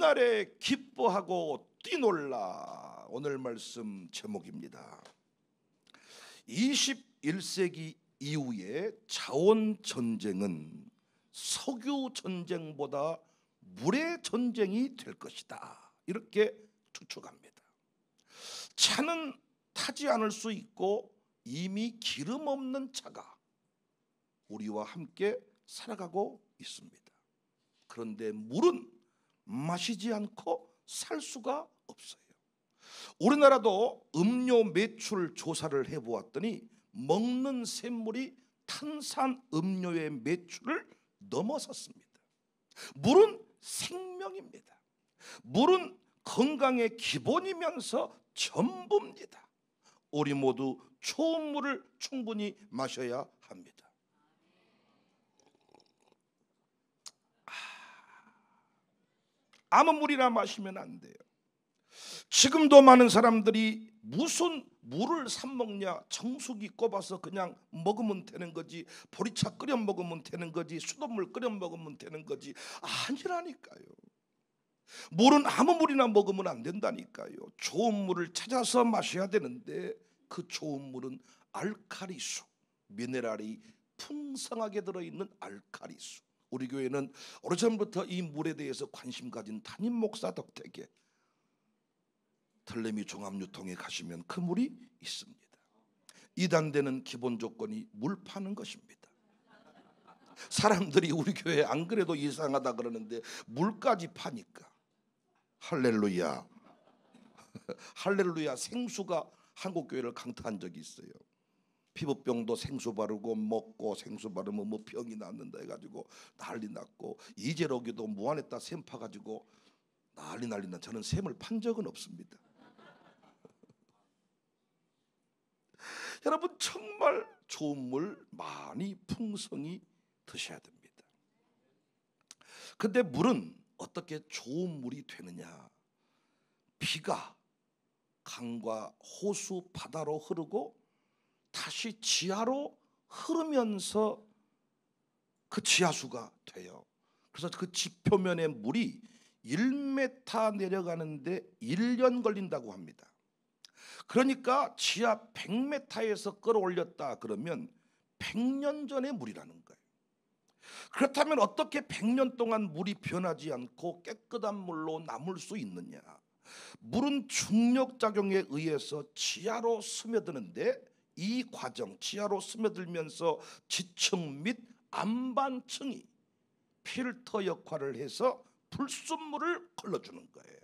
그날에 기뻐하고 뛰놀라. 오늘 말씀 제목입니다. 21세기 이후의 자원 전쟁은 석유 전쟁보다 물의 전쟁이 될 것이다. 이렇게 추측합니다. 차는 타지 않을 수 있고 이미 기름 없는 차가 우리와 함께 살아가고 있습니다. 그런데 물은 마시지 않고 살 수가 없어요. 우리나라도 음료 매출 조사를 해보았더니 먹는 샘물이 탄산 음료의 매출을 넘어섰습니다. 물은 생명입니다. 물은 건강의 기본이면서 전부입니다. 우리 모두 좋은 물을 충분히 마셔야 합니다. 아무 물이나 마시면 안 돼요. 지금도 많은 사람들이 무슨 물을 사 먹냐, 정수기 꼽아서 그냥 먹으면 되는 거지, 보리차 끓여 먹으면 되는 거지, 수돗물 끓여 먹으면 되는 거지. 아니라니까요. 물은 아무 물이나 먹으면 안 된다니까요. 좋은 물을 찾아서 마셔야 되는데 그 좋은 물은 알칼리수, 미네랄이 풍성하게 들어있는 알칼리수. 우리 교회는 오래전부터 이 물에 대해서 관심 가진 담임 목사 덕택에 털레미 종합유통에 가시면 그 물이 있습니다. 이단되는 기본 조건이 물 파는 것입니다. 사람들이 우리 교회 안 그래도 이상하다 그러는데 물까지 파니까 할렐루야. 할렐루야. 생수가 한국 교회를 강타한 적이 있어요. 피부병도 생수 바르고 먹고 생수 바르면 뭐 병이 낫는다 해가지고 난리 났고, 이재록이도 무안에다 샘 파가지고 난리 나. 저는 샘을 판 적은 없습니다. 여러분, 정말 좋은 물 많이 풍성히 드셔야 됩니다. 근데 물은 어떻게 좋은 물이 되느냐? 비가 강과 호수, 바다로 흐르고 다시 지하로 흐르면서 그 지하수가 돼요. 그래서 그 지표면의 물이 1m 내려가는데 1년 걸린다고 합니다. 그러니까 지하 100m에서 끌어올렸다 그러면 100년 전의 물이라는 거예요. 그렇다면 어떻게 100년 동안 물이 변하지 않고 깨끗한 물로 남을 수 있느냐? 물은 중력작용에 의해서 지하로 스며드는데 이 과정, 지하로 스며들면서 지층 및 안반층이 필터 역할을 해서 불순물을 걸러주는 거예요.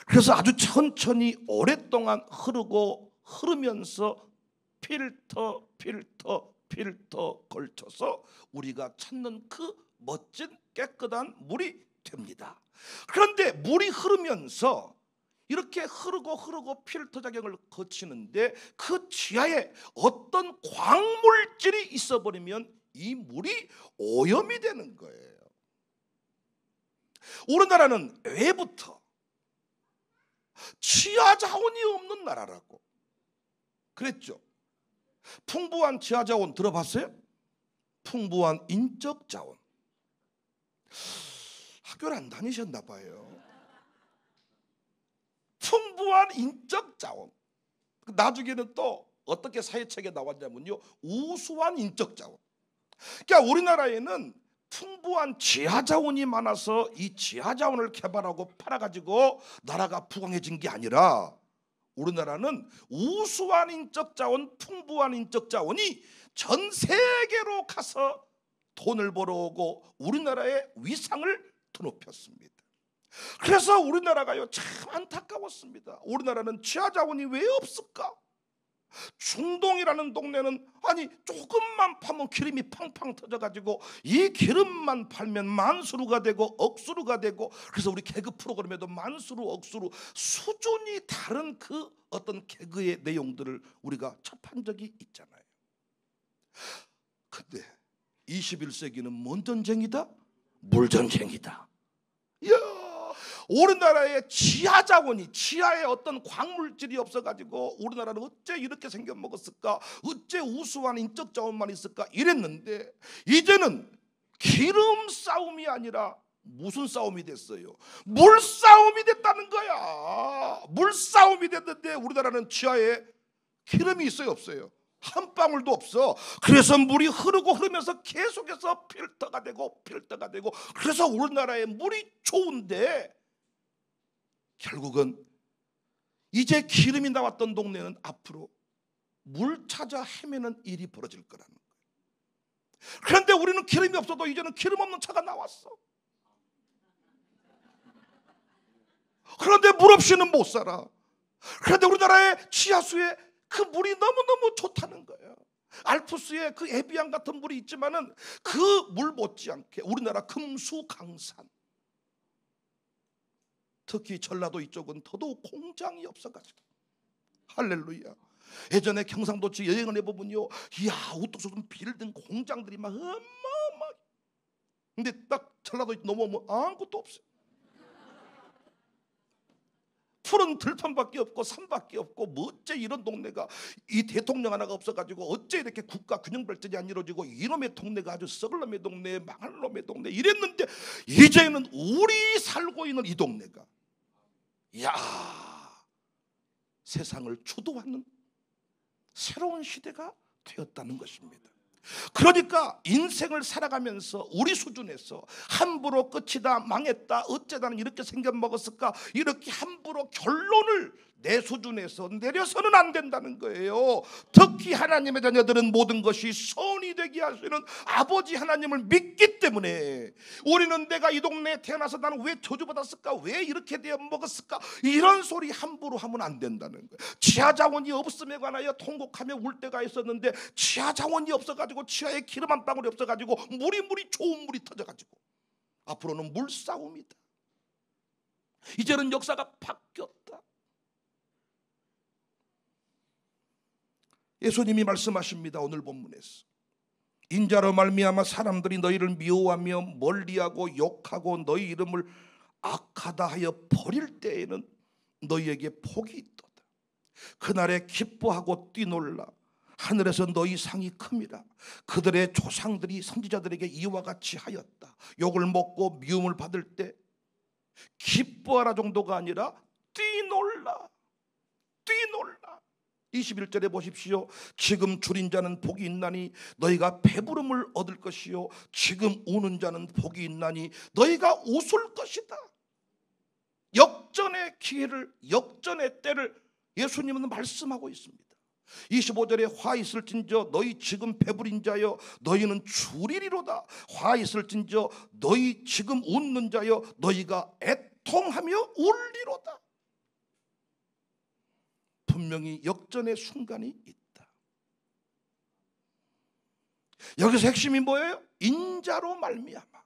그래서 아주 천천히 오랫동안 흐르면서 필터 걸쳐서 우리가 찾는 그 멋진 깨끗한 물이 됩니다. 그런데 물이 흐르면서 이렇게 흐르고 필터 작용을 거치는데 그 지하에 어떤 광물질이 있어버리면 이 물이 오염이 되는 거예요. 우리나라는 왜부터 지하 자원이 없는 나라라고 그랬죠. 풍부한 지하 자원 들어봤어요? 풍부한 인적 자원. 학교를 안 다니셨나 봐요. 풍부한 인적 자원. 나중에는 또 어떻게 사회책에 나왔냐면요, 우수한 인적 자원. 그러니까 우리나라에는 풍부한 지하 자원이 많아서 이 지하 자원을 개발하고 팔아가지고 나라가 부강해진 게 아니라 우리나라는 우수한 인적 자원, 풍부한 인적 자원이 전 세계로 가서 돈을 벌어오고 우리나라의 위상을 드높였습니다. 그래서 우리나라가요 참 안타까웠습니다. 우리나라는 지하 자원이 왜 없을까? 중동이라는 동네는 아니 조금만 파면 기름이 팡팡 터져가지고 이 기름만 팔면 만수루가 되고 억수루가 되고, 그래서 우리 개그 프로그램에도 만수루 억수루 수준이 다른 그 어떤 개그의 내용들을 우리가 접한 적이 있잖아요. 근데 21세기는 뭔 전쟁이다? 물전쟁이다. 우리나라의 지하 자원이, 지하에 어떤 광물질이 없어가지고 우리나라는 어째 이렇게 생겨먹었을까, 어째 우수한 인적 자원만 있을까 이랬는데, 이제는 기름 싸움이 아니라 무슨 싸움이 됐어요? 물싸움이 됐다는 거야. 물싸움이 됐는데 우리나라는 지하에 기름이 있어요, 없어요? 한 방울도 없어. 그래서 물이 흐르면서 계속해서 필터가 되고 그래서 우리나라의 물이 좋은데 결국은 이제 기름이 나왔던 동네는 앞으로 물 찾아 헤매는 일이 벌어질 거라는 거예요. 그런데 우리는 기름이 없어도 이제는 기름 없는 차가 나왔어. 그런데 물 없이는 못 살아. 그런데 우리나라의 지하수에 그 물이 너무너무 좋다는 거예요. 알프스에 그 에비앙 같은 물이 있지만은 그 물 못지않게 우리나라 금수강산, 특히 전라도 이쪽은 더더욱 공장이 없어가지고, 할렐루야. 예전에 경상도지 여행을 해보면요, 이야, 우뚝 빌딩 공장들이 막 어마어마하게. 근데 딱 전라도 넘어오면 아무것도 없어요. 푸른 들판밖에 없고 산밖에 없고, 뭐 어째 이런 동네가, 이 대통령 하나가 없어가지고 어째 이렇게 국가 균형 발전이 안 이루어지고, 이놈의 동네가 아주 썩을 놈의 동네, 망할 놈의 동네 이랬는데, 이제는 우리 살고 있는 이 동네가, 이야, 세상을 주도하는 새로운 시대가 되었다는 것입니다. 그러니까 인생을 살아가면서 우리 수준에서 함부로 끝이다, 망했다, 어째다는 이렇게 생겨먹었을까, 이렇게 함부로 결론을 내 수준에서 내려서는 안 된다는 거예요. 특히 하나님의 자녀들은 모든 것이 선이 되게 하시는 아버지 하나님을 믿기 때문에, 우리는 내가 이 동네에 태어나서 나는 왜 저주받았을까, 왜 이렇게 되어 먹었을까, 이런 소리 함부로 하면 안 된다는 거예요. 지하 자원이 없음에 관하여 통곡하며 울 때가 있었는데, 지하 자원이 없어가지고, 지하에 기름 한 방울이 없어가지고, 물이 좋은 물이 터져가지고, 앞으로는 물싸움이다. 이제는 역사가 바뀌었다. 예수님이 말씀하십니다. 오늘 본문에서 인자로 말미암아 사람들이 너희를 미워하며 멀리하고 욕하고 너희 이름을 악하다 하여 버릴 때에는 너희에게 복이 있도다. 그날에 기뻐하고 뛰놀라. 하늘에서 너희 상이 큼이라. 그들의 조상들이 선지자들에게 이와 같이 하였다. 욕을 먹고 미움을 받을 때 기뻐하라 정도가 아니라 뛰놀라. 21절에 보십시오. 지금 줄인 자는 복이 있나니 너희가 배부름을 얻을 것이요, 지금 우는 자는 복이 있나니 너희가 웃을 것이다. 역전의 기회를, 역전의 때를 예수님은 말씀하고 있습니다. 25절에 화 있을진저 너희 지금 배부린 자여 너희는 줄이리로다. 화 있을진저 너희 지금 웃는 자여 너희가 애통하며 울리로다. 분명히 역전의 순간이 있다. 여기서 핵심이 뭐예요? 인자로 말미암아.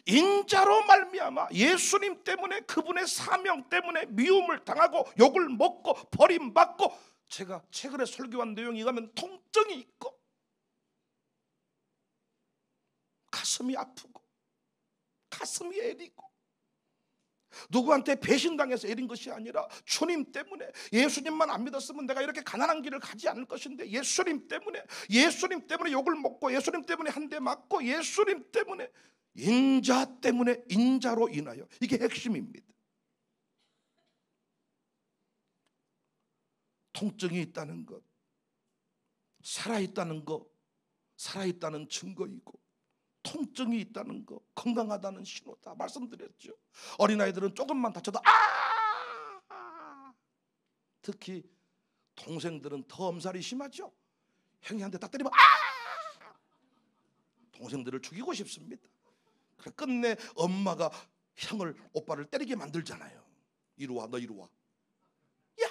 인자로 말미암아 예수님 때문에, 그분의 사명 때문에 미움을 당하고 욕을 먹고 버림받고, 제가 최근에 설교한 내용이 가면 통증이 있고 가슴이 아프고 가슴이 애리고, 누구한테 배신당해서 애린 것이 아니라 주님 때문에, 예수님만 안 믿었으면 내가 이렇게 가난한 길을 가지 않을 것인데, 예수님 때문에 욕을 먹고, 예수님 때문에 한 대 맞고, 예수님 때문에, 인자 때문에, 인자로 인하여. 이게 핵심입니다. 통증이 있다는 것, 살아있다는 것, 살아있다는 증거이고, 통증이 있다는 거, 건강하다는 신호다 말씀드렸죠. 어린아이들은 조금만 다쳐도 특히 동생들은 더 엄살이 심하죠. 형이 한 대 딱 때리면 동생들을 죽이고 싶습니다. 그래 끝내 엄마가 형을, 오빠를 때리게 만들잖아요. 이리 와, 너 이리 와. 야!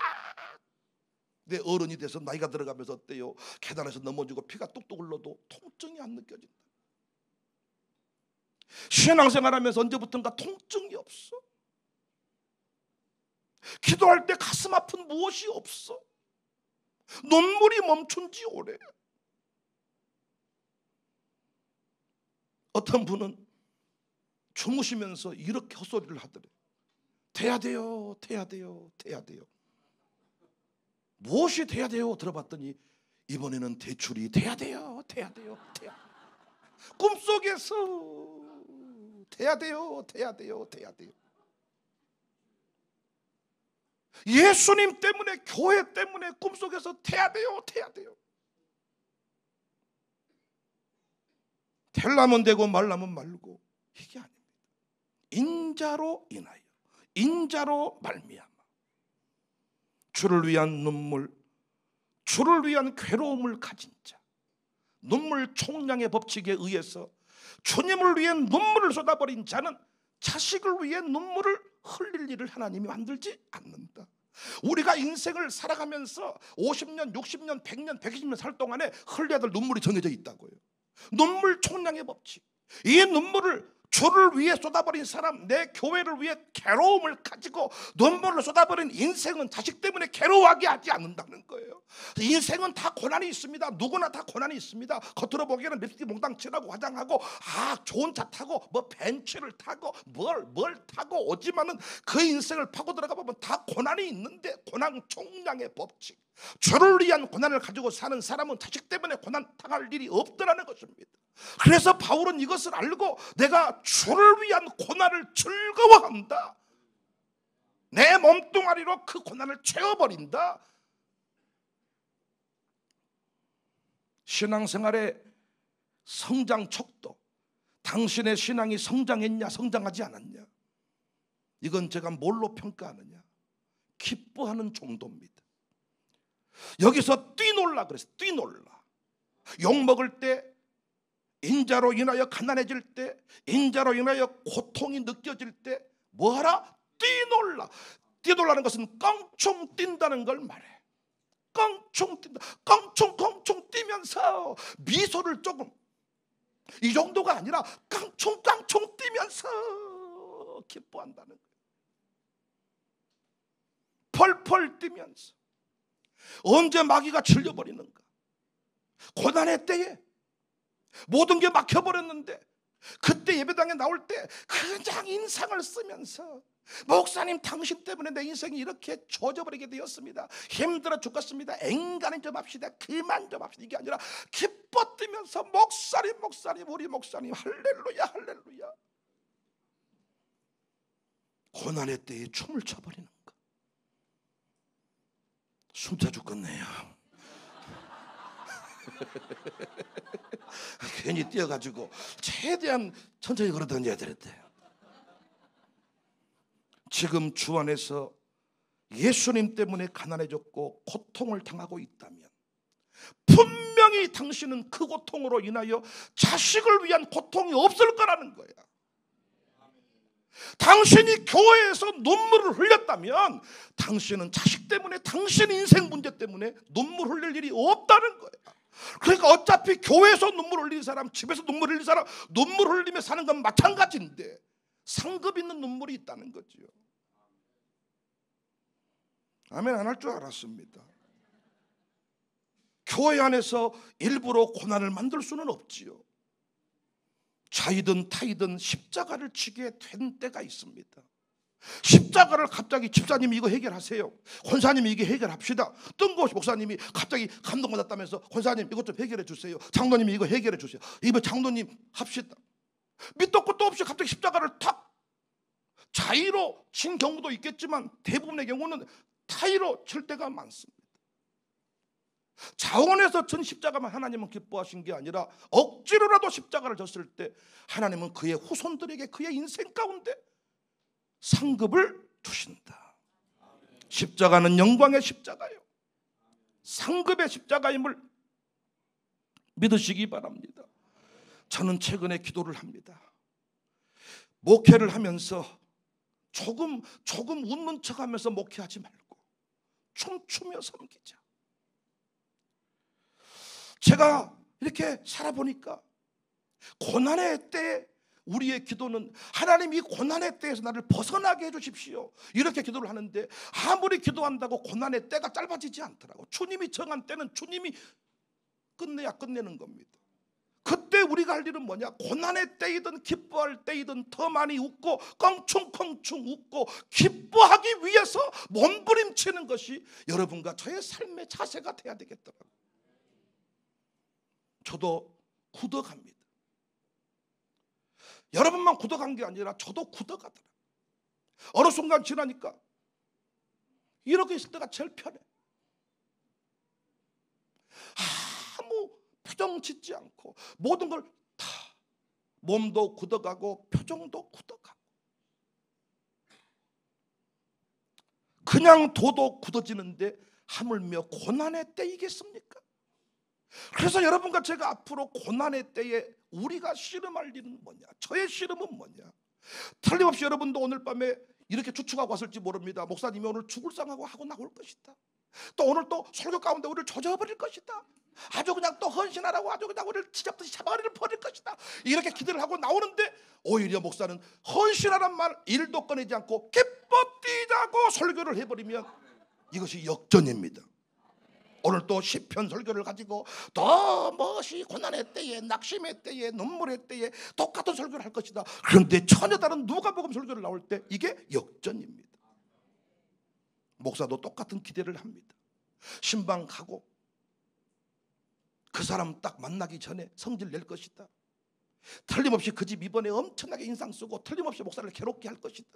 내 어른이 돼서 나이가 들어가면서 어때요? 계단에서 넘어지고 피가 뚝뚝 흘러도 통증이 안 느껴진다. 신앙생활하면서 언제부턴가 통증이 없어. 기도할 때 가슴 아픈 무엇이 없어. 눈물이 멈춘 지 오래. 어떤 분은 주무시면서 이렇게 헛소리를 하더래. 돼야 돼요, 돼야 돼요, 돼야 돼요. 무엇이 돼야 돼요? 들어봤더니 이번에는 대출이 돼야 돼요, 돼야 돼요, 돼야. 꿈속에서 돼야 돼요. 돼야 돼요. 돼야 돼요. 예수님 때문에, 교회 때문에 꿈속에서 돼야 돼요. 돼야 돼요. 되려면 되고 말라면 말고, 이게 아닙니다. 인자로 인하여, 인자로 말미암아 주를 위한 눈물, 주를 위한 괴로움을 가진 자, 눈물 총량의 법칙에 의해서 주님을 위해 눈물을 쏟아버린 자는 자식을 위해 눈물을 흘릴 일을 하나님이 만들지 않는다. 우리가 인생을 살아가면서 50년, 60년, 100년, 120년 살 동안에 흘려야 될 눈물이 정해져 있다고요. 눈물 총량의 법칙. 이 눈물을 주를 위해 쏟아버린 사람, 내 교회를 위해 괴로움을 가지고 눈물을 쏟아버린 인생은 자식 때문에 괴로워하게 하지 않는다는 거예요. 인생은 다 고난이 있습니다. 누구나 다 고난이 있습니다. 겉으로 보기에는 립스틱 몽땅 칠하고 화장하고 좋은 차 타고 뭐 벤츠를 타고 뭘 타고 오지만은 그 인생을 파고 들어가 보면 다 고난이 있는데, 고난 총량의 법칙, 주를 위한 고난을 가지고 사는 사람은 자식 때문에 고난 당할 일이 없더라는 것입니다. 그래서 바울은 이것을 알고 내가 주를 위한 고난을 즐거워한다, 내 몸뚱아리로 그 고난을 채워버린다. 신앙생활의 성장 척도, 당신의 신앙이 성장했냐 성장하지 않았냐, 이건 제가 뭘로 평가하느냐? 기뻐하는 정도입니다. 여기서 뛰놀라 그랬어요. 뛰놀라. 욕먹을 때, 인자로 인하여 가난해질 때, 인자로 인하여 고통이 느껴질 때 뭐하라? 뛰놀라. 뛰놀라는 것은 껑충 뛴다는 걸 말해. 껑충 뛴다. 껑충 뛰면서 미소를 조금, 이 정도가 아니라 깡충 뛰면서 기뻐한다는 거예요. 펄펄 뛰면서. 언제 마귀가 질려버리는가? 고난의 때에 모든 게 막혀버렸는데, 그때 예배당에 나올 때 그냥 인상을 쓰면서, 목사님 당신 때문에 내 인생이 이렇게 젖어버리게 되었습니다. 힘들어 죽겠습니다. 앵간히 좀 합시다. 그만 좀 합시다. 이게 아니라 기뻐 뛰면서 목사님 우리 목사님 할렐루야 할렐루야. 고난의 때에 춤을 춰버리는 거. 숨차 죽겠네요. 괜히 뛰어가지고 최대한 천천히 걸어 던져야 되는데, 지금 주 안에서 예수님 때문에 가난해졌고 고통을 당하고 있다면 분명히 당신은 그 고통으로 인하여 자식을 위한 고통이 없을 거라는 거야. 당신이 교회에서 눈물을 흘렸다면 당신은 자식 때문에, 당신 인생 문제 때문에 눈물 흘릴 일이 없다는 거야. 그러니까 어차피 교회에서 눈물 흘리는 사람, 집에서 눈물 흘리는 사람, 눈물 흘리며 사는 건 마찬가지인데 상급 있는 눈물이 있다는 거죠. 아멘 안 할 줄 알았습니다. 교회 안에서 일부러 고난을 만들 수는 없지요. 자이든 타이든 십자가를 지게 된 때가 있습니다. 십자가를 갑자기 집사님이 이거 해결하세요, 권사님이 이게 해결합시다, 뜬금없이 목사님이 갑자기 감동받았다면서 권사님 이것 좀 해결해 주세요, 장로님이 이거 해결해 주세요, 이번 장로님 합시다. 밑도 끝도 없이 갑자기 십자가를 탁 자의로 친 경우도 있겠지만 대부분의 경우는 타의로 칠 때가 많습니다. 자원에서 전 십자가만 하나님은 기뻐하신 게 아니라 억지로라도 십자가를 졌을 때 하나님은 그의 후손들에게 그의 인생 가운데 상급을 두신다. 십자가는 영광의 십자가요, 상급의 십자가임을 믿으시기 바랍니다. 저는 최근에 기도를 합니다. 목회를 하면서 조금 웃는 척하면서 목회하지 말고 춤추며 섬기자. 제가 이렇게 살아보니까 고난의 때에 우리의 기도는 하나님 이 고난의 때에서 나를 벗어나게 해주십시오, 이렇게 기도를 하는데 아무리 기도한다고 고난의 때가 짧아지지 않더라고. 주님이 정한 때는 주님이 끝내야 끝내는 겁니다. 그때 우리가 할 일은 뭐냐? 고난의 때이든 기뻐할 때이든 더 많이 웃고 껑충껑충 웃고 기뻐하기 위해서 몸부림치는 것이 여러분과 저의 삶의 자세가 돼야 되겠더라고요. 저도 굳어갑니다. 여러분만 굳어간 게 아니라 저도 굳어가더라. 어느 순간 지나니까 이렇게 있을 때가 제일 편해. 아무 표정 짓지 않고 모든 걸 다, 몸도 굳어가고 표정도 굳어가고, 그냥 둬도 굳어지는데 하물며 고난의 때이겠습니까? 그래서 여러분과 제가 앞으로 고난의 때에 우리가 씨름할 일은 뭐냐? 저의 씨름은 뭐냐? 틀림없이 여러분도 오늘 밤에 이렇게 추측하고 왔을지 모릅니다. 목사님이 오늘 죽을 상하고 하고 나올 것이다. 또 오늘 또 설교 가운데 우리를 조져버릴 것이다. 아주 그냥 또 헌신하라고 아주 그냥 우리를 지잡듯이 잡아가리를 버릴 것이다. 이렇게 기대를 하고 나오는데 오히려 목사는 헌신하란 말 일도 꺼내지 않고 기뻐 뛰자고 설교를 해버리면 이것이 역전입니다. 오늘 또 시편 설교를 가지고 더 무엇이 고난의 때에, 낙심의 때에, 눈물의 때에 똑같은 설교를 할 것이다. 그런데 전혀 다른 누가복음 설교를 나올 때 이게 역전입니다. 목사도 똑같은 기대를 합니다. 신방 가고 그 사람 딱 만나기 전에 성질 낼 것이다. 틀림없이 그 집 이번에 엄청나게 인상 쓰고 틀림없이 목사를 괴롭게 할 것이다.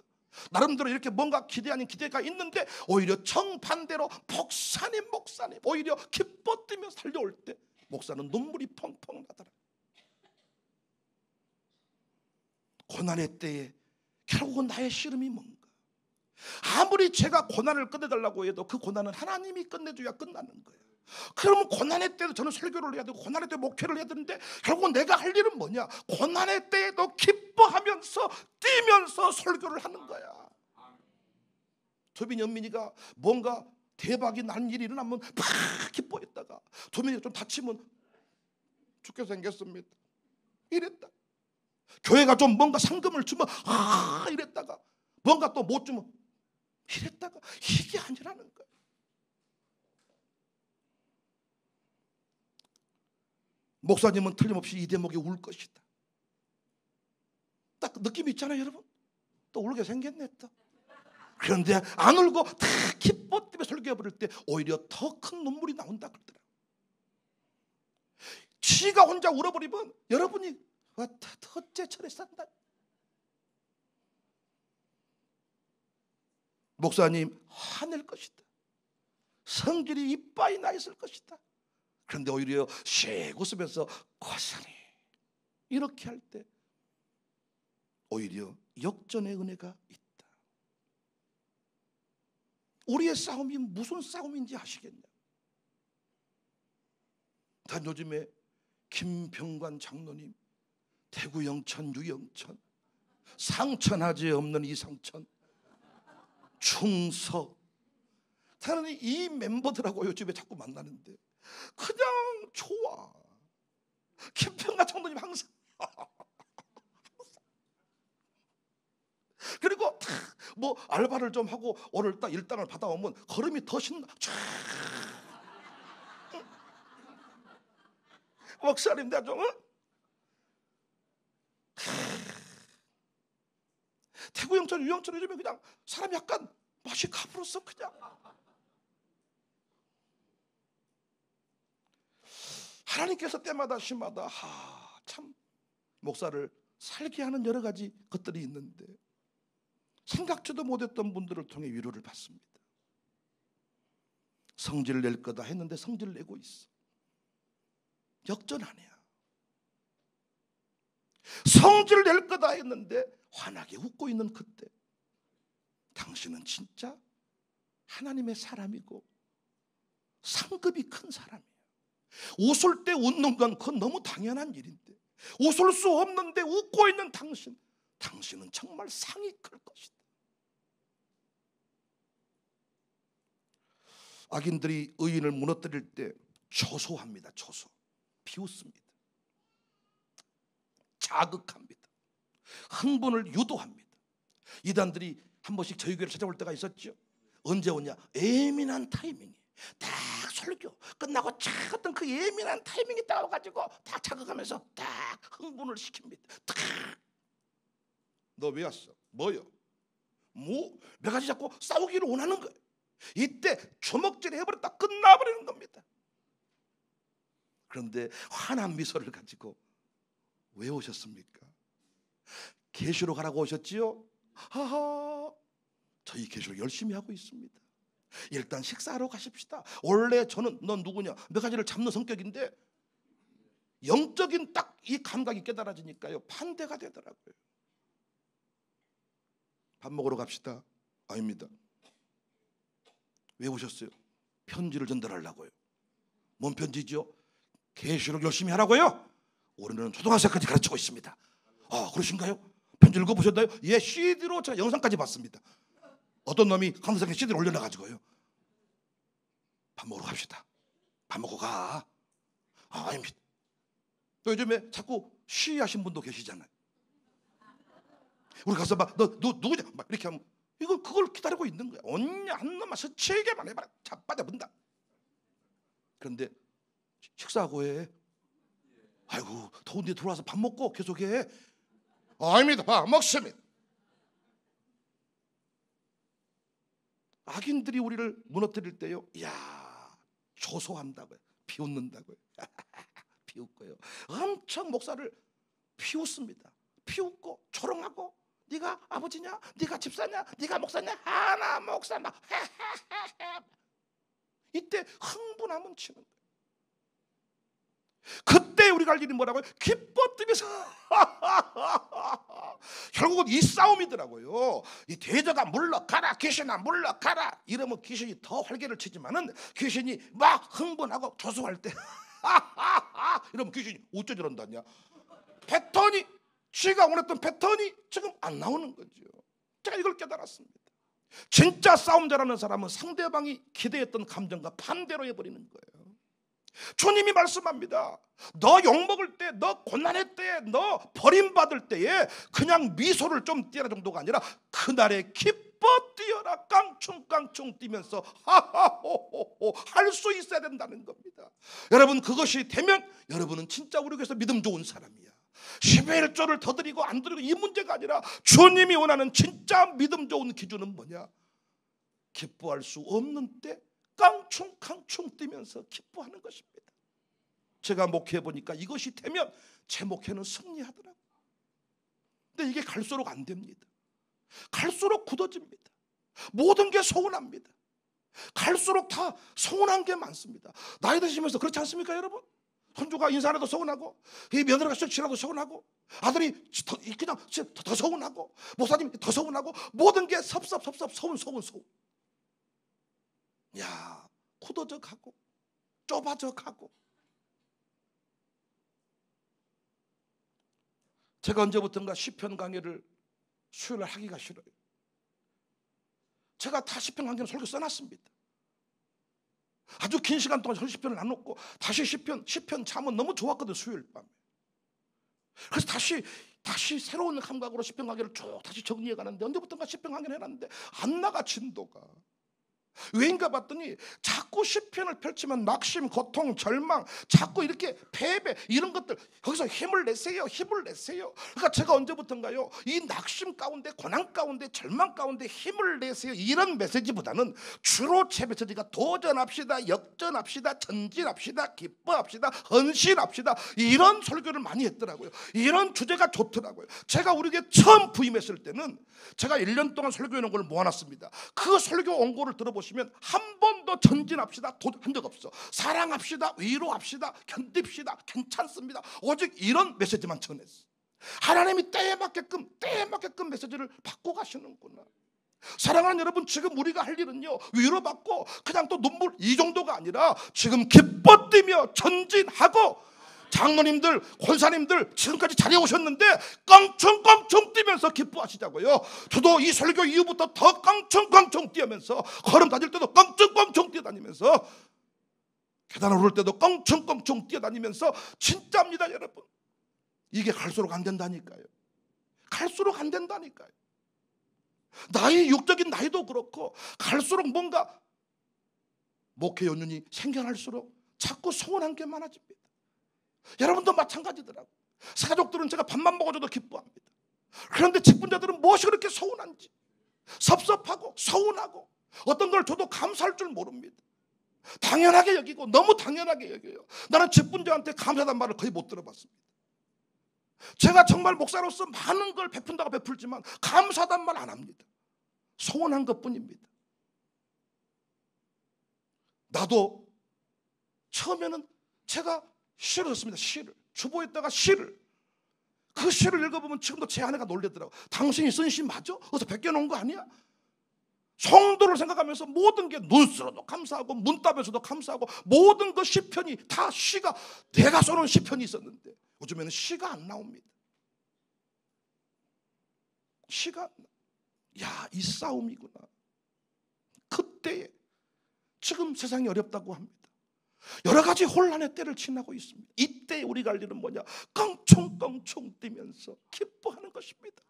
나름대로 이렇게 뭔가 기대 아닌 기대가 있는데 오히려 정반대로 목사님 오히려 기뻐 뛰며 살려올 때 목사는 눈물이 펑펑 나더라. 고난의 때에 결국은 나의 씨름이 뭔가? 아무리 제가 고난을 끝내달라고 해도 그 고난은 하나님이 끝내줘야 끝나는 거예요. 그러면 고난의 때도 저는 설교를 해야 되고 고난의 때 목회를 해야 되는데 결국은 내가 할 일은 뭐냐? 고난의 때에도 기뻐하면서 뛰면서 설교를 하는 거야. 도빈 연민이가 뭔가 대박이 난 일이 일어나면 막 기뻐했다가 도민이가 좀 다치면 죽게 생겼습니다. 이랬다. 교회가 좀 뭔가 상금을 주면 이랬다가 뭔가 또 못 주면 이랬다가 이게 아니라는 거야. 목사님은 틀림없이 이 대목에 울 것이다. 딱 느낌 있잖아요, 여러분. 또 울게 생겼네 또. 그런데 안 울고 다 기뻐 때문에 설교해버릴 때 오히려 더 큰 눈물이 나온다 그러더라. 지가 혼자 울어버리면 여러분이 어째 저래 산다. 목사님 화낼 것이다. 성질이 이빠이 나 있을 것이다. 그런데 오히려 씩 웃으면서 고사님 이렇게 할 때 오히려 역전의 은혜가 있다. 우리의 싸움이 무슨 싸움인지 아시겠냐? 단 요즘에 김병관 장로님, 대구 영천 유영천, 상천하지 없는 이상천, 충서, 저는 이 멤버들하고 요즘에 자꾸 만나는데 그냥 좋아. 김평가 장로님 항상 그리고 뭐 알바를 좀 하고 오늘 딱 일당을 받아오면 걸음이 더 신나. 목사님 내가 좀 대구 영천 유영천 요즘에 그냥 사람이 약간 맛이 가불었어. 그냥 하나님께서 때마다 시마다 참 목사를 살게 하는 여러 가지 것들이 있는데 생각지도 못했던 분들을 통해 위로를 받습니다. 성질을 낼 거다 했는데 성질을 내고 있어. 역전 아니야. 성질을 낼 거다 했는데 환하게 웃고 있는 그때 당신은 진짜 하나님의 사람이고 상급이 큰 사람이야. 웃을 때 웃는 건 그건 너무 당연한 일인데 웃을 수 없는데 웃고 있는 당신은 정말 상이 클 것이다. 악인들이 의인을 무너뜨릴 때 조소합니다. 조소. 비웃습니다. 자극합니다. 흥분을 유도합니다. 이단들이 한 번씩 저희 교회를 찾아올 때가 있었죠. 언제 오냐? 예민한 타이밍에 딱 설교 끝나고 착 어떤 그 예민한 타이밍이 딱 와가지고 딱 자극하면서 딱 흥분을 시킵니다. 딱 너 왜 왔어? 뭐요? 뭐 몇 가지 자꾸 싸우기를 원하는 거예요. 이때 주먹질 해버렸다 끝나버리는 겁니다. 그런데 환한 미소를 가지고 왜 오셨습니까? 계시로 가라고 오셨지요? 하하, 저희 계시로 열심히 하고 있습니다. 일단 식사하러 가십시다. 원래 저는 너 누구냐 몇 가지를 잡는 성격인데 영적인 딱 이 감각이 깨달아지니까요 반대가 되더라고요. 밥 먹으러 갑시다. 아닙니다. 왜 오셨어요? 편지를 전달하려고요. 뭔 편지죠? 계시록 열심히 하라고요? 올해는 초등학생까지 가르치고 있습니다. 아, 그러신가요? 편지 읽어보셨나요? 예, CD로 제가 영상까지 봤습니다. 어떤 놈이 강사에 CD를 올려놔가지고요. 밥 먹으러 갑시다. 밥 먹고 가. 아, 아닙니다. 또 요즘에 자꾸 시위하신 분도 계시잖아요. 우리 가서 막 너 누구냐 막 이렇게 하면 이거 그걸 기다리고 있는 거야. 언냐 한 놈만 서치게만 해봐라. 자빠져본다. 그런데 식사하고 해. 아이고 더운데 들어와서 밥 먹고 계속해. 아닙니다. 밥 먹습니다. 악인들이 우리를 무너뜨릴 때요. 이야 조소한다고요. 비웃는다고요. 비웃고요. 엄청 목사를 비웃습니다. 비웃고 조롱하고 네가 아버지냐? 네가 집사냐? 네가 목사냐? 하나 목사 막 이때 흥분하면 치는 거예요. 그때 우리가 할 일이 뭐라고요? 기뻐 뛰면서 결국은 이 싸움이더라고요. 이 대저가 물러가라 귀신아 물러가라 이러면 귀신이 더 활개를 치지만은 귀신이 막 흥분하고 조소할 때 이러면 귀신이 어쩌 저런다냐. 패턴이 지가 원했던 패턴이 지금 안 나오는 거죠. 제가 이걸 깨달았습니다. 진짜 싸움 잘하는 사람은 상대방이 기대했던 감정과 반대로 해버리는 거예요. 주님이 말씀합니다. 너 욕먹을 때, 너 고난의 때에, 너 버림받을 때에 그냥 미소를 좀 띄어라 정도가 아니라 그날에 기뻐 뛰어라 깡충깡충 뛰면서 하하호호호 할 수 있어야 된다는 겁니다. 여러분 그것이 되면 여러분은 진짜 우리 교회에서 믿음 좋은 사람이야. 10의 1조를 더 드리고 안 드리고 이 문제가 아니라 주님이 원하는 진짜 믿음 좋은 기준은 뭐냐? 기뻐할 수 없는 때 깡충깡충 뛰면서 기뻐하는 것입니다. 제가 목회해 보니까 이것이 되면 제 목회는 승리하더라고요. 근데 이게 갈수록 안 됩니다. 갈수록 굳어집니다. 모든 게 서운합니다. 갈수록 다 서운한 게 많습니다. 나이 드시면서 그렇지 않습니까 여러분? 손주가 인사라도 서운하고 이 며느리가 술취라도 서운하고 아들이 그냥 더 서운하고 목사님이 더 서운하고 모든 게 섭섭 서운 야 굳어져 가고 좁아져 가고. 제가 언제부턴가 시편 강의를 수요일 날 하기가 싫어요. 제가 다 시편 강의는 설교 써놨습니다. 아주 긴 시간 동안 시편을 안 놓고 다시 시편 잠은 너무 좋았거든 수요일 밤에. 그래서 다시 새로운 감각으로 시편 강의를 쭉 다시 정리해 가는데 언제부턴가 시편 강의를 해놨는데 안 나가 진도가. 왜인가 봤더니 자꾸 시편을 펼치면 낙심, 고통, 절망, 자꾸 이렇게 패배 이런 것들 거기서 힘을 내세요. 그러니까 제가 언제부턴가요 이 낙심 가운데 고난 가운데 절망 가운데 힘을 내세요 이런 메시지보다는 주로 제 메시지가 도전합시다, 역전합시다, 전진합시다, 기뻐합시다, 헌신합시다 이런 설교를 많이 했더라고요. 이런 주제가 좋더라고요. 제가 우리 교회 처음 부임했을 때는 제가 1년 동안 설교해놓은 걸 모아놨습니다. 그 설교 원고를 들어보시면 한 번도 전진합시다 한 적 없어. 사랑합시다, 위로합시다, 견딥시다, 괜찮습니다. 오직 이런 메시지만 전했어. 하나님이 때에 맞게끔 메시지를 받고 가시는구나. 사랑하는 여러분, 지금 우리가 할 일은요 위로받고 그냥 또 눈물 이 정도가 아니라 지금 기뻐 뛰며 전진하고, 장로님들, 권사님들 지금까지 자리에 오셨는데 깡충깡충 뛰면서 기뻐하시자고요. 저도 이 설교 이후부터 더 깡충깡충 뛰면서 걸음 다닐 때도 깡충깡충 뛰어다니면서 계단 오를 때도 깡충깡충 뛰어다니면서 진짜입니다 여러분. 이게 갈수록 안 된다니까요. 갈수록 안 된다니까요. 나이 육적인 나이도 그렇고 갈수록 뭔가 목회 연륜이 생겨날수록 자꾸 서운한 게 많아집니다. 여러분도 마찬가지더라고요. 가족들은 제가 밥만 먹어줘도 기뻐합니다. 그런데 직분자들은 무엇이 그렇게 서운한지, 섭섭하고 서운하고 어떤 걸 줘도 감사할 줄 모릅니다. 당연하게 여기고 너무 당연하게 여겨요. 나는 직분자한테 감사하다는 말을 거의 못 들어봤습니다. 제가 정말 목사로서 많은 걸 베푼다고 베풀지만 감사하단 말 안 합니다. 소원한 것뿐입니다. 나도 처음에는 제가 시를 썼습니다. 시를 주보에다가 시를, 그 시를 읽어보면 지금도 제 아내가 놀래더라고. 당신이 쓴 시 맞아? 어디서 베껴놓은 거 아니야? 성도를 생각하면서 모든 게 눈으로도 감사하고 문답에서도 감사하고 모든 그 시편이 다 시가, 내가 써놓은 시편이 있었는데 요즘에는 시가 안 나옵니다. 시가 안 나. 야, 이 싸움이구나. 그때에 지금 세상이 어렵다고 합니다. 여러 가지 혼란의 때를 지나고 있습니다. 이때 우리가 할 일은 뭐냐? 껑충껑충 뛰면서 기뻐하는 것입니다.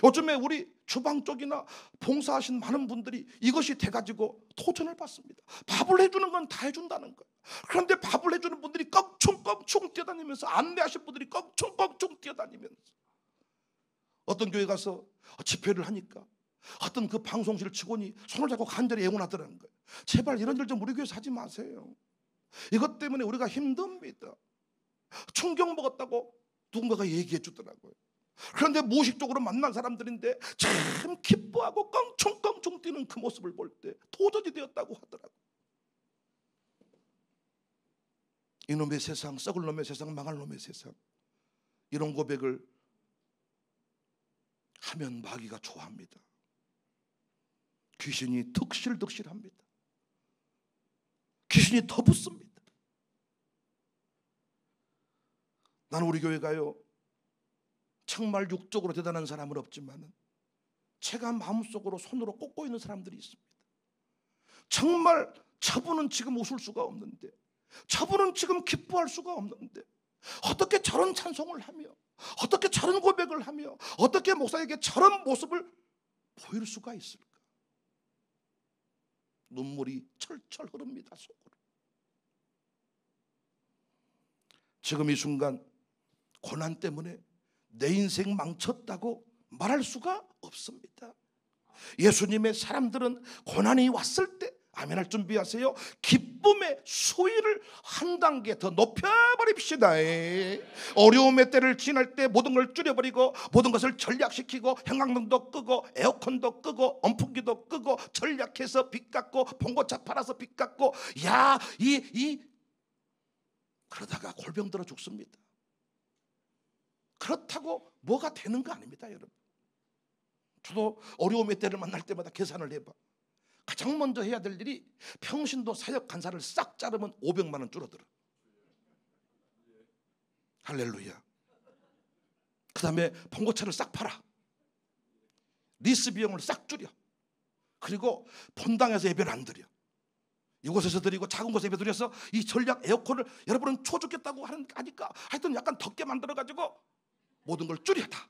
요즘에 우리 주방 쪽이나 봉사하신 많은 분들이 이것이 돼가지고 도전을 받습니다. 밥을 해주는 건 다 해준다는 거예요. 그런데 밥을 해주는 분들이 껑충껑충 뛰어다니면서, 안내하신 분들이 껑충껑충 뛰어다니면서, 어떤 교회 가서 집회를 하니까 어떤 그 방송실 직원이 손을 잡고 간절히 애원하더라는 거예요. 제발 이런 일 좀 우리 교회에서 하지 마세요. 이것 때문에 우리가 힘듭니다. 충격 먹었다고 누군가가 얘기해 주더라고요. 그런데 무의식적으로 만난 사람들인데 참 기뻐하고 껑충껑충 뛰는 그 모습을 볼 때 도전이 되었다고 하더라고요. 이놈의 세상, 썩을 놈의 세상, 망할 놈의 세상, 이런 고백을 하면 마귀가 좋아합니다. 귀신이 득실득실합니다. 귀신이 더 붙습니다. 나는 우리 교회가요, 정말 육적으로 대단한 사람은 없지만 제가 마음속으로 손으로 꽂고 있는 사람들이 있습니다. 정말 저분은 지금 웃을 수가 없는데, 저분은 지금 기뻐할 수가 없는데 어떻게 저런 찬송을 하며, 어떻게 저런 고백을 하며, 어떻게 목사에게 저런 모습을 보일 수가 있을까? 눈물이 철철 흐릅니다, 속으로. 지금 이 순간 고난 때문에 내 인생 망쳤다고 말할 수가 없습니다. 예수님의 사람들은 고난이 왔을 때 아멘할 준비하세요. 기쁨의 수위를 한 단계 더 높여버립시다. 어려움의 때를 지날 때 모든 걸 줄여버리고 모든 것을 전략시키고 형광등도 끄고 에어컨도 끄고 온풍기도 끄고 전략해서 빚 갚고 봉고차 팔아서 빚 갚고, 야, 그러다가 골병 들어 죽습니다. 그렇다고 뭐가 되는 거 아닙니다, 여러분. 저도 어려움의 때를 만날 때마다 계산을 해봐. 가장 먼저 해야 될 일이 평신도 사역 간사를 싹 자르면 500만 원 줄어들어. 할렐루야. 그 다음에 봉고차를 싹 팔아. 리스 비용을 싹 줄여. 그리고 본당에서 예배를 안 드려. 이곳에서 드리고 작은 곳에 예배 드려서 이 전략 에어컨을 여러분은 초 죽겠다고 하니까 하여튼 약간 덥게 만들어가지고 모든 걸 줄여. 다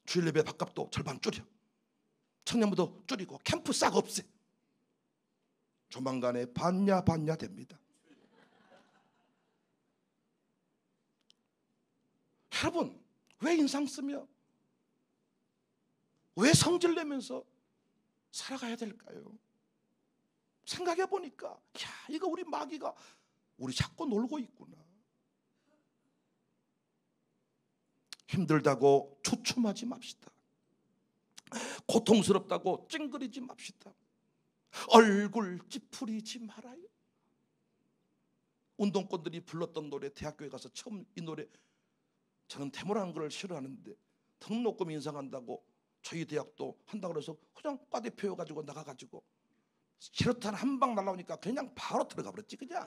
주일 예배 밥값도 절반 줄여, 청년부도 줄이고 캠프 싹 없애. 조만간에 반야 됩니다. 여러분, 왜 인상 쓰며 왜 성질 내면서 살아가야 될까요? 생각해 보니까, 야, 이거 우리 마귀가 우리 자꾸 놀고 있구나. 힘들다고 주춤하지 맙시다. 고통스럽다고 찡그리지 맙시다. 얼굴 찌푸리지 말아요. 운동권들이 불렀던 노래, 대학교에 가서 처음 이 노래, 저는 태모라는 걸 싫어하는데 등록금 인상한다고 저희 대학도 한다고 그래서 그냥 과대표여가지고 나가가지고 시루탄 한 방 날라오니까 그냥 바로 들어가 버렸지 그냥.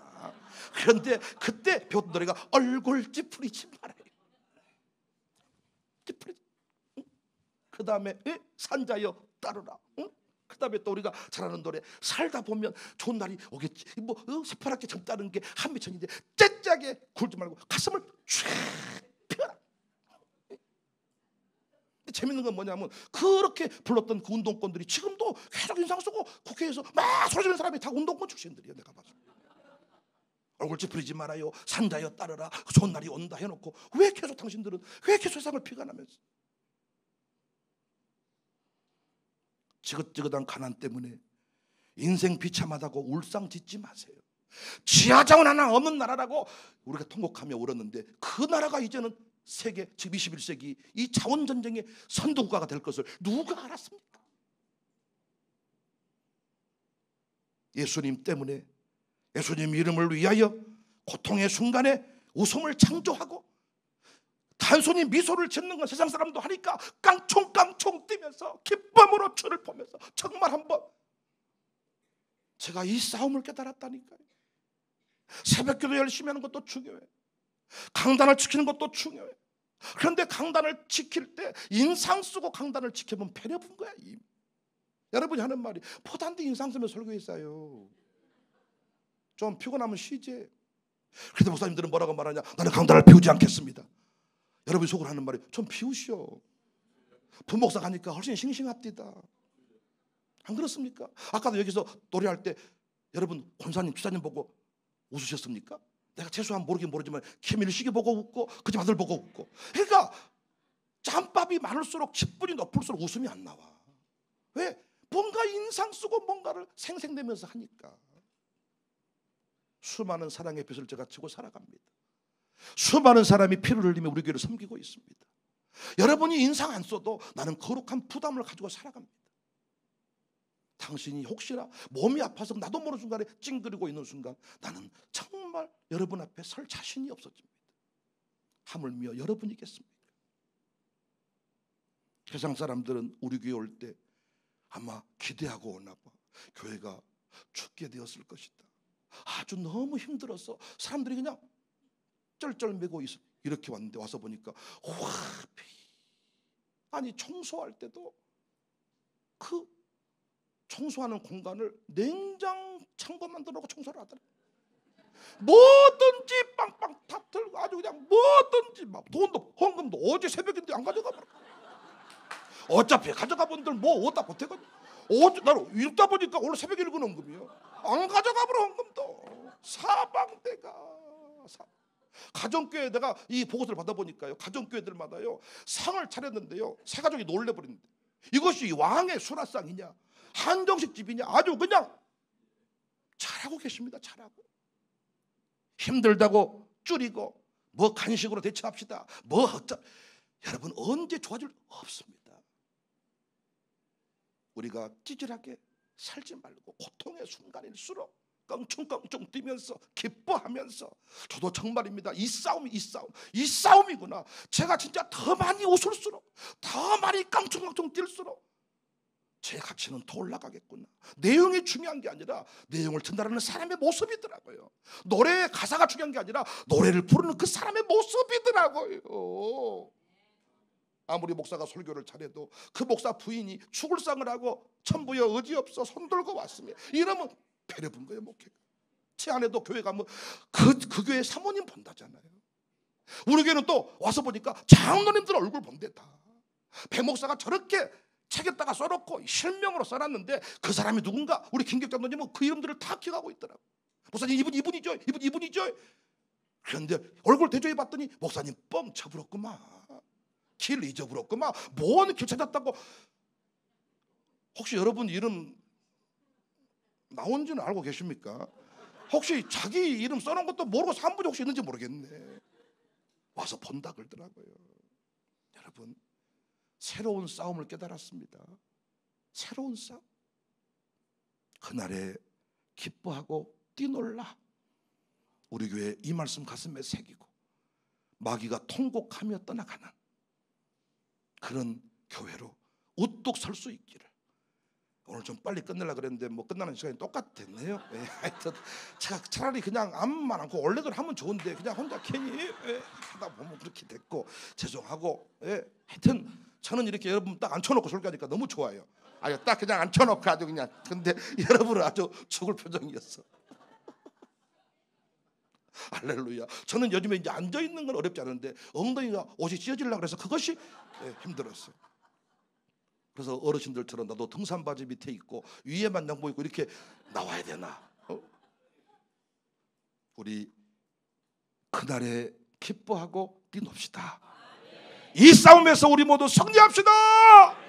그런데 그때 배웠던 노래가 얼굴 찌푸리지 말아요. 찌푸리지. 그 다음에 산자여 따르라. 그 다음에 또 우리가 잘하는 노래, 살다 보면 좋은 날이 오겠지. 뭐 새파랗게 젊다는 게 한미천인데 째짜게 굴지 말고 가슴을 쫙 펴라. 재밌는 건 뭐냐면 그렇게 불렀던 그 운동권들이 지금도 계속 인상 쓰고 국회에서 막 소리 지르는 사람이 다 운동권 출신들이에요. 내가 봐서. 얼굴 찌푸리지 말아요, 산자여 따르라, 좋은 날이 온다 해놓고 왜 계속 당신들은 왜 계속 세상을 비관하면서, 지긋지긋한 가난 때문에 인생 비참하다고 울상짓지 마세요. 지하자원 하나 없는 나라라고 우리가 통곡하며 울었는데 그 나라가 이제는 세계 즉 21세기 이 자원전쟁의 선도국가가 될 것을 누가 알았습니까? 예수님 때문에, 예수님 이름을 위하여 고통의 순간에 웃음을 창조하고 단순히 미소를 짓는 건 세상 사람도 하니까 깡총깡총 뛰면서 기쁨으로 주를 보면서 정말 한번 제가 이 싸움을 깨달았다니까요. 새벽기도 열심히 하는 것도 중요해. 강단을 지키는 것도 중요해. 그런데 강단을 지킬 때 인상 쓰고 강단을 지켜보면 배려 본 거야. 여러분이 하는 말이 포단데 인상 쓰면 설교했어요. 좀 피곤하면 쉬지. 그래도 목사님들은 뭐라고 말하냐? 나는 강단을 비우지 않겠습니다. 여러분이 속으로 하는 말이 좀 비우시오. 부목사 가니까 훨씬 싱싱합디다. 안 그렇습니까? 아까도 여기서 노래할 때 여러분 권사님, 주사님 보고 웃으셨습니까? 내가 최소한 모르긴 모르지만 김일식이 보고 웃고 그 집 아들 보고 웃고. 그러니까 짬밥이 많을수록 기분이 높을수록 웃음이 안 나와. 왜? 뭔가 인상 쓰고 뭔가를 생생내면서 하니까. 수많은 사랑의 빚을 제가 지고 살아갑니다. 수많은 사람이 피를 흘리며 우리 교회를 섬기고 있습니다. 여러분이 인상 안 써도 나는 거룩한 부담을 가지고 살아갑니다. 당신이 혹시나 몸이 아파서 나도 모르는 순간에 찡그리고 있는 순간 나는 정말 여러분 앞에 설 자신이 없어집니다. 하물며 여러분이겠습니까? 세상 사람들은 우리 교회 올 때 아마 기대하고 오나 봐. 교회가 죽게 되었을 것이다. 아주 너무 힘들어서 사람들이 그냥 쩔쩔매고 있어. 이렇게 왔는데 와서 보니까 화피. 아니 청소할 때도 그 청소하는 공간을 냉장 창고 만들어 놓고 청소를 하더라. 뭐든지 빵빵 다 들고 아주 그냥 뭐든지 막 돈도 헌금도 어제 새벽인데 안 가져가 버려. 어차피 가져가 본들 뭐 어디다 보태가지고 어제 나는 읽다 보니까 오늘 새벽에 읽은 헌금이요. 안 가져가 버려 헌금도. 사방대가 가정교회 내가 이 보고서를 받아보니까요. 가정교회들마다요 상을 차렸는데요. 새 가족이 놀래버린대. 이것이 왕의 수라상이냐 한정식 집이냐 아주 그냥 잘하고 계십니다. 잘하고. 힘들다고 줄이고 뭐 간식으로 대체합시다. 뭐 어쩌. 여러분 언제 좋아질 없습니다. 우리가 찌질하게 살지 말고 고통의 순간일수록 껑충껑충 뛰면서 기뻐하면서 저도 정말입니다. 이 싸움이구나. 제가 진짜 더 많이 웃을수록 더 많이 깡충깡충 뛸수록 제 가치는 더 올라가겠구나. 내용이 중요한 게 아니라 내용을 전달하는 사람의 모습이더라고요. 노래의 가사가 중요한 게 아니라 노래를 부르는 그 사람의 모습이더라고요. 아무리 목사가 설교를 잘해도 그 목사 부인이 죽을 상을 하고 천부여 의지없어 손들고 왔습니다. 이러면 배려 본 거예요. 목회가. 제 안에도 교회 가면 그 교회 사모님 본다잖아요. 우리 교회는 또 와서 보니까 장로님들 얼굴 본대 다. 배 목사가 저렇게 책에다가 써놓고 실명으로 써놨는데 그 사람이 누군가 우리 김격 장로님은 그 이름들을 다 기억하고 있더라고. 목사님 이분이죠. 그런데 얼굴 대조해 봤더니 목사님 뻥 쳐버렸구만. 길 잊어버렸구만. 뭔 길 찾았다고. 혹시 여러분 이름 나온지는 알고 계십니까? 혹시 자기 이름 써놓은 것도 모르고 산 분이 혹시 있는지 모르겠네. 와서 본다 그러더라고요. 여러분 새로운 싸움을 깨달았습니다. 새로운 싸움. 그날에 기뻐하고 뛰놀라. 우리 교회 이 말씀 가슴에 새기고 마귀가 통곡하며 떠나가는 그런 교회로 우뚝 설 수 있기를. 오늘 좀 빨리 끝내려고 그랬는데 뭐 끝나는 시간이 똑같았네요. 하여튼 차라리 그냥 아무만 않고 원래대로 하면 좋은데 그냥 혼자 괜히 하다 보면 그렇게 됐고 죄송하고. 하여튼 저는 이렇게 여러분 딱 앉혀놓고 설교하니까 너무 좋아요. 아유 딱 그냥 앉혀놓고 아주 그냥. 근데 여러분은 아주 죽을 표정이었어. 할렐루야. 저는 요즘에 이제 앉아 있는 건 어렵지 않은데 엉덩이가 옷이 찢어지려고 그래서 그것이 힘들었어요. 그래서 어르신들처럼 나도 등산 바지 밑에 있고 위에만 양복 입고 이렇게 나와야 되나? 우리 그날에 기뻐하고 뛰놉시다. 이 싸움에서 우리 모두 승리합시다.